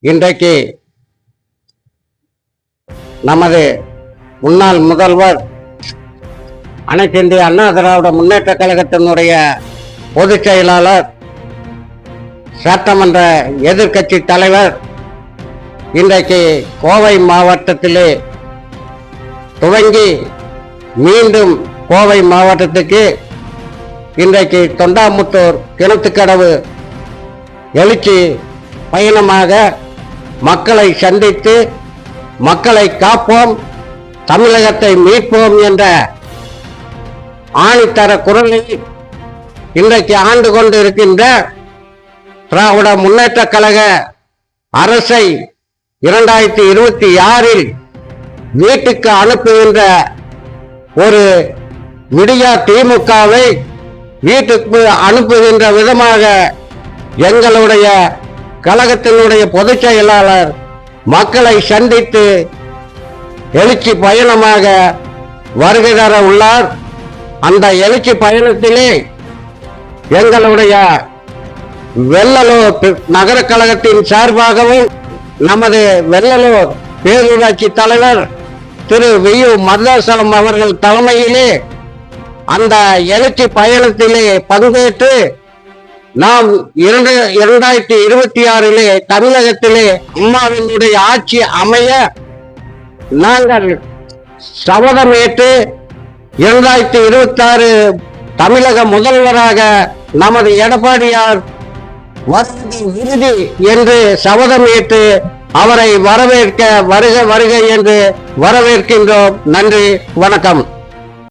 இன்றைக்கு நமது முன்னாள் முதல்வர் அனைத்து இந்திய அண்ணா திராவிட முன்னேற்ற கழகத்தினுடைய பொதுச் செயலாளர், சட்டமன்ற எதிர்க்கட்சி தலைவர் இன்றைக்கு கோவை மாவட்டத்திலே துவங்கி மீண்டும் கோவை மாவட்டத்துக்கு இன்றைக்கு தொண்டாமுத்தூர் கிணத்துக்கடவு எழுச்சி பயணமாக மக்களை சந்தித்து மக்களை காப்போம், தமிழகத்தை மீட்போம் என்ற ஆணித்தர குரலில் இன்றைக்கு ஆண்டு கொண்டு இருக்கின்ற திராவிட முன்னேற்ற கழக அரசை 2026 வீட்டுக்கு அனுப்புகின்ற ஒரு விடியா திமுகவை வீட்டுக்கு அனுப்புகின்ற விதமாக எங்களுடைய கழகத்தினுடைய பொதுச் செயலாளர் மக்களை சந்தித்து எழுச்சி பயணமாக வருகை தர உள்ளார். அந்த எழுச்சி பயணத்திலே எங்களுடைய வெள்ளலூர் நகர கழகத்தின் சார்பாகவும் நமது வெள்ளலூர் பேரூராட்சி தலைவர் திரு வி.யு. மருதாசலம் அவர்கள் தலைமையிலே அந்த எழுச்சி பயணத்திலே பங்கேற்று நாம் 2026 தமிழகத்திலே அம்மாவினுடைய ஆட்சி அமைய நாங்கள் சபதமேற்று 2026 தமிழக முதல்வராக நமது எடப்பாடியார் வருகை உறுதி என்று சபதமேற்று அவரை வரவேற்க வருக வருக என்று வரவேற்கின்றோம். நன்றி, வணக்கம்.